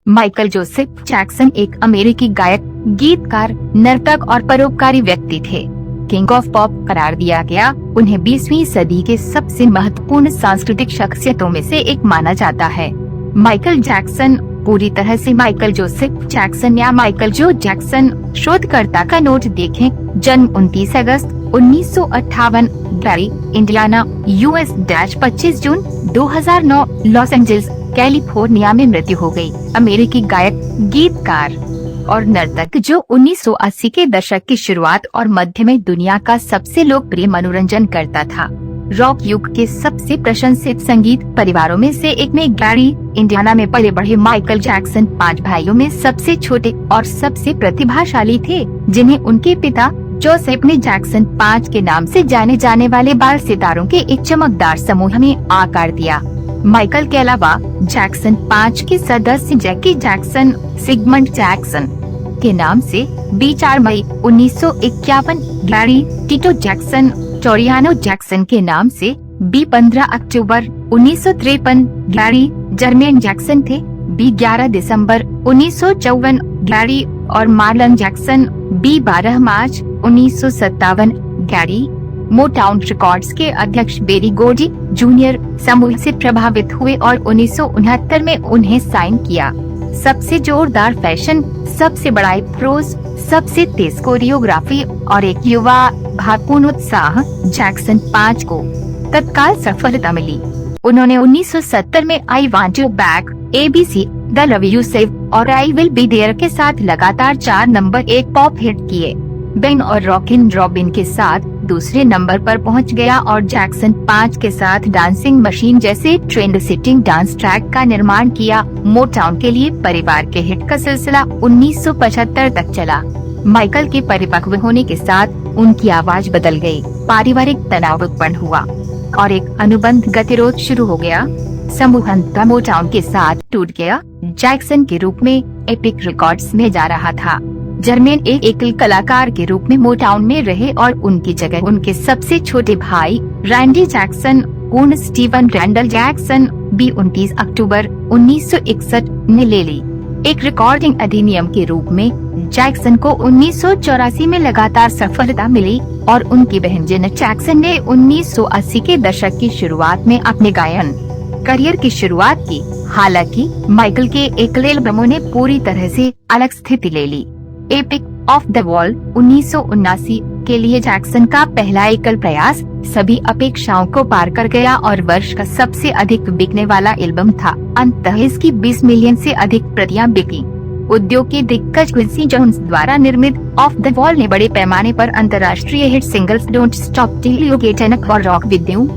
Michael Joseph Jackson एक अमेरिकी गायक, गीतकार, नर्तक और परोपकारी व्यक्ति थे। किंग ऑफ पॉप करार दिया गया। उन्हें 20वीं सदी के सबसे महत्वपूर्ण सांस्कृतिक शख्सियतों में से एक माना जाता है। माइकल जैक्सन पूरी तरह से माइकल जोसेफ जैक्सन या माइकल जो जैक्सन, शोधकर्ता का नोट देखें। जन्म 29 अगस्त 1958, गैरी, इंडियाना, यूएस। 25 जून 2009, लॉस एंजल्स, कैलिफोर्निया में मृत्यु हो गई। अमेरिकी गायक, गीतकार और नर्तक जो 1980 के दशक की शुरुआत और मध्य में दुनिया का सबसे लोकप्रिय मनोरंजन करता था। रॉक युग के सबसे प्रशंसित संगीत परिवारों में से एक में गैरी, इंडियाना में पले बढ़े माइकल जैक्सन 5 भाइयों में सबसे छोटे और सबसे प्रतिभाशाली थे, जिन्हें उनके पिता जोसेफ ने जैक्सन 5 के नाम से जाने जाने वाले बाल सितारों के एक चमकदार समूह में आकार दिया। माइकल के अलावा जैक्सन 5 के सदस्य जैकी जैक्सन, सिगमंड जैक्सन के नाम से B4 मई 1951, गैरी टिटो जैक्सन, टोरियानो जैक्सन के नाम से B15 अक्टूबर 1953, गैरी जर्मेन जैक्सन थे। B11 दिसंबर 1954, गैरी और मार्लन जैक्सन। B12 मार्च 1957, गैरी। मोटाउन रिकॉर्ड्स के अध्यक्ष बेरी गोडी जूनियर समूह से प्रभावित हुए और 1969 में उन्हें साइन किया। सबसे जोरदार फैशन, सबसे बड़ा प्रोज, सबसे तेज कोरियोग्राफी और एक युवा भावपूर्ण उत्साह, जैक्सन 5 को तत्काल सफलता मिली। उन्होंने 1970 में I want you back, ABC, the love you save और आई विल बी देयर के साथ लगातार 4 नंबर 1 पॉप हिट किए। बेन और रॉकिन रॉबिन के साथ दूसरे नंबर पर पहुंच गया और जैक्सन 5 के साथ डांसिंग मशीन जैसे ट्रेंड सेटिंग डांस ट्रैक का निर्माण किया। मोटाउन के लिए परिवार के हिट का सिलसिला 1975 तक चला। माइकल के परिपक्व होने के साथ उनकी आवाज बदल गई, पारिवारिक तनाव उत्पन्न हुआ और एक अनुबंध गतिरोध शुरू हो गया। समूह अंततः मोटाउन के साथ टूट गया। जैक्सन के रूप में एपिक रिकॉर्ड्स में जा रहा था। जर्मेन एक एकल कलाकार के रूप में मोटाउन में रहे और उनकी जगह उनके सबसे छोटे भाई रैंडी जैक्सन, पूर्ण स्टीवन रैंडल जैक्सन, B29 अक्टूबर 1961 ने ले ली। एक रिकॉर्डिंग अधिनियम के रूप में जैक्सन को 1984 में लगातार सफलता मिली और उनकी बहन जेनेट जैक्सन ने 1980 के दशक की शुरुआत में अपने गायन करियर की शुरुआत की। हालांकि माइकल के एकल एल्बमों ने पूरी तरह से अलग स्थिति ले ली। एपिक ऑफ द वॉल 1979 के लिए जैक्सन का पहला एकल प्रयास सभी अपेक्षाओं को पार कर गया और वर्ष का सबसे अधिक बिकने वाला एल्बम था। अंततः इसकी 20 मिलियन से अधिक प्रतियां बिकी। उद्योग के दिग्गज क्विंसी जोन्स द्वारा निर्मित ऑफ द वॉल ने बड़े पैमाने पर अंतर्राष्ट्रीय hit singles don't stop till you get enough और रॉक विद यू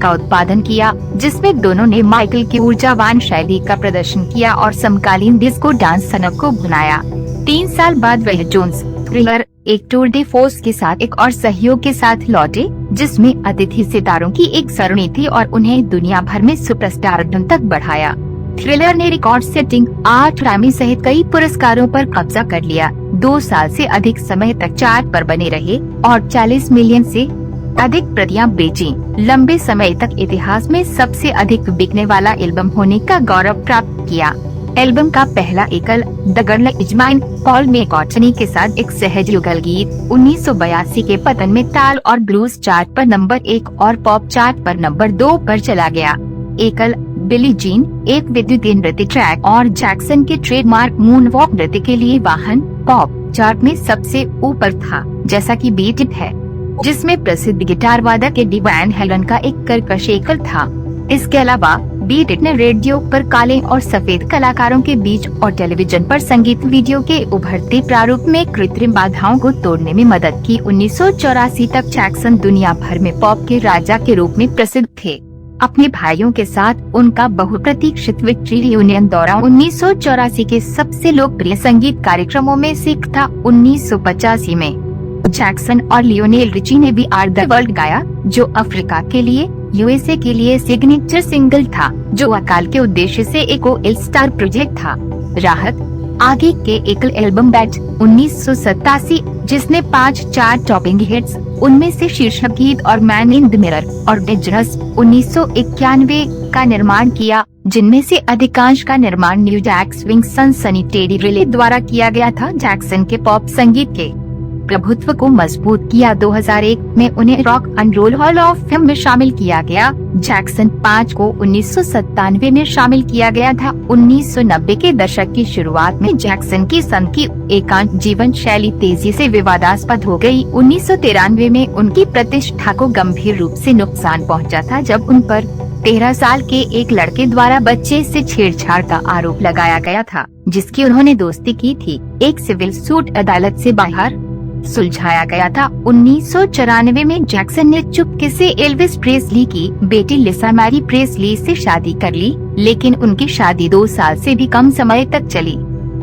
का उत्पादन किया, जिसमें दोनों ने माइकल की ऊर्जावान शैली का प्रदर्शन किया और समकालीन डिस्को डांस सनक को बनाया। 3 साल बाद वह जोन्स थ्रिलर, एक टूर डे फोर्स के साथ एक और सहयोग के साथ लौटे, जिसमें अतिथि सितारों की एक सरणी थी और उन्हें दुनिया भर में सुपरस्टारडम तक बढ़ाया। थ्रिलर ने रिकॉर्ड सेटिंग 8 ग्रैमी सहित कई पुरस्कारों पर कब्जा कर लिया। 2 साल से अधिक समय तक चार्ट पर बने रहे और 40 मिलियन से अधिक प्रतियां बेची। लंबे समय तक इतिहास में सबसे अधिक बिकने वाला एल्बम होने का गौरव प्राप्त किया। एल्बम का पहला एकल the girl is mine Paul McCartney के साथ एक सहज युगल गीत 1982 के पतन में ताल और ब्लूज चार्ट पर नंबर 1 और पॉप चार्ट पर नंबर 2 पर चला गया। एकल बिली जीन एक विद्युतीय नृत्य ट्रैक और जैक्सन के ट्रेडमार्क मूनवॉक नृत्य के लिए वाहन पॉप चार्ट में सबसे ऊपर था, जैसा कि बीट इट है, जिसमें प्रसिद्ध गिटार वादक एडी वैन हेलन का एक कर्कश एकल था। इसके अलावा बीट इट ने रेडियो पर काले और सफेद कलाकारों के बीच और टेलीविजन पर संगीत वीडियो के उभरते प्रारूप में कृत्रिम बाधाओं को तोड़ने में मदद की। 1984 तक जैक्सन दुनिया भर में पॉप के राजा के रूप में प्रसिद्ध थे। अपने भाइयों के साथ उनका बहुप्रतीक्षित विक्ट्री रियूनियन दौरा 1984 के सबसे लोकप्रिय संगीत कार्यक्रमों में से एक था। 1985 में जैक्सन और लियोनेल रिची ने बी आर द वर्ल्ड गाया, जो अफ्रीका के लिए, USA के लिए सिग्नेचर सिंगल था, जो अकाल के उद्देश्य से एक ऑल स्टार प्रोजेक्ट था। राहत आगे के एकल एल्बम बैट 1987, जिसने 5 चार्ट टॉपिंग हिट्स, उनमें से शीर्षक गीत और मैन इन द मिरर और डेंजरस 1991 का निर्माण किया। जिनमें से अधिकांश का निर्माण न्यू जैक स्विंग सनसनी टेडी रिले द्वारा किया गया था। जैक्सन के पॉप संगीत के प्रभुत्व को मजबूत किया। 2001 में उन्हें rock and roll hall of fame में शामिल किया गया। जैक्सन 5 को 1997 में शामिल किया गया था। 1990 के दशक की शुरुआत में जैक्सन की संत की एकांत जीवन शैली तेजी से विवादास्पद हो गई। 1993 में उनकी प्रतिष्ठा को गंभीर रूप से नुकसान पहुंचा था, जब उन पर 13 साल के एक लड़के द्वारा बच्चे से छेड़छाड़ का आरोप लगाया गया था, जिसकी उन्होंने दोस्ती की थी। एक सिविल सूट अदालत से बाहर सुलझाया गया था। 1994 में जैक्सन ने चुपके से एल्विस प्रेस्ली की बेटी लिसा मैरी प्रेस्ली से शादी कर ली, लेकिन उनकी शादी 2 साल से भी कम समय तक चली।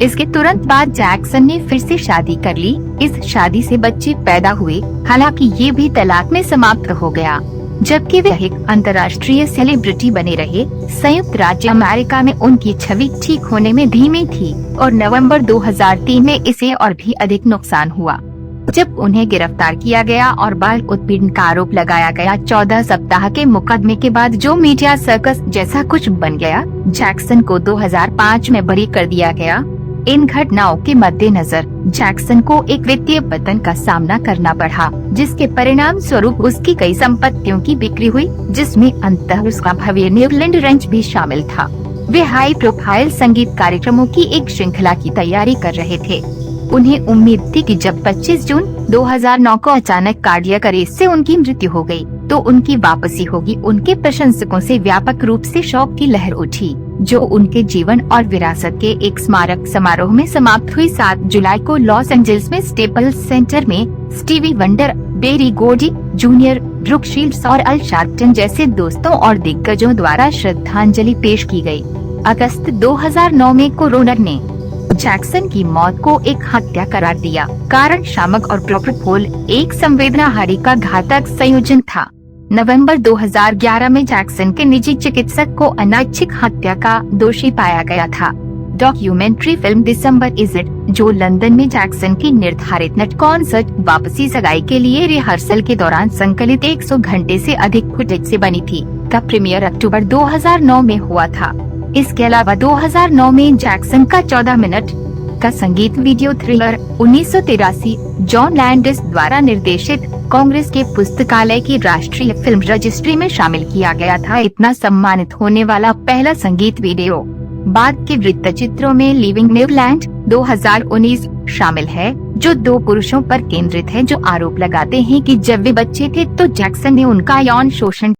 इसके तुरंत बाद जैक्सन ने फिर से शादी कर ली। इस शादी से बच्चे पैदा हुए, हालांकि ये भी तलाक में समाप्त हो गया। जबकि वे एक अंतर्राष्ट्रीय सेलिब्रिटी बने रहे, संयुक्त राज्य अमेरिका में उनकी छवि ठीक होने में धीमी थी और नवंबर 2003 में इसे और भी अधिक नुकसान हुआ, जब उन्हें गिरफ्तार किया गया और बाल उत्पीड़न का आरोप लगाया गया। 14 सप्ताह के मुकदमे के बाद जो मीडिया सर्कस जैसा कुछ बन गया, जैक्सन को 2005 में बरी कर दिया गया। इन घटनाओं के मद्देनजर जैक्सन को एक वित्तीय पतन का सामना करना पड़ा, जिसके परिणाम स्वरूप उसकी कई संपत्तियों की बिक्री हुई, जिसमें अंततः उसका भव्य न्यूलैंड रेंच भी शामिल था। वे हाई प्रोफाइल संगीत कार्यक्रमों की एक श्रृंखला की तैयारी कर रहे थे। उन्हें उम्मीद थी कि जब 25 जून 2009 को अचानक कार्डियक अरेस्ट से उनकी मृत्यु हो गई, तो उनकी वापसी होगी। उनके प्रशंसकों से व्यापक रूप से शोक की लहर उठी, जो उनके जीवन और विरासत के एक स्मारक समारोह में समाप्त हुई। 7 जुलाई को लॉस एंजल्स में स्टेपल्स सेंटर में स्टीवी वंडर, बेरी गोडी जूनियर, ब्रुक शील्ड्स और अल शार्पटन जैसे दोस्तों और दिग्गजों द्वारा श्रद्धांजलि पेश की गई। अगस्त 2009 में कोरोनर ने जैक्सन की मौत को एक हत्या करार दिया। कारण शामक और प्रोपोल एक संवेदनाहारी का घातक संयोजन था। नवंबर 2011 में जैक्सन के निजी चिकित्सक को अनैच्छिक हत्या का दोषी पाया गया था। Documentary film December is it, जो लंदन में जैक्सन की निर्धारित नट कॉन्सर्ट वापसी सगाई के लिए रिहर्सल के दौरान संकलित 100 घंटे से अधिक फुटेज से बनी थी, का प्रीमियर अक्टूबर 2009 में हुआ था। इसके अलावा 2009 में जैक्सन का 14 मिनट का संगीत वीडियो थ्रिलर 1983 जॉन लैंडिस द्वारा निर्देशित कांग्रेस के पुस्तकालय की राष्ट्रीय फिल्म रजिस्ट्री में शामिल किया गया था। इतना सम्मानित होने वाला पहला संगीत वीडियो। बाद के वृत्तचित्रों में लिविंग न्यूलैंड 2019 शामिल है, जो 2 पुरुषों पर केंद्रित है जो आरोप लगाते हैं कि जब वे बच्चे थे तो जैक्सन ने उनका यौन शोषण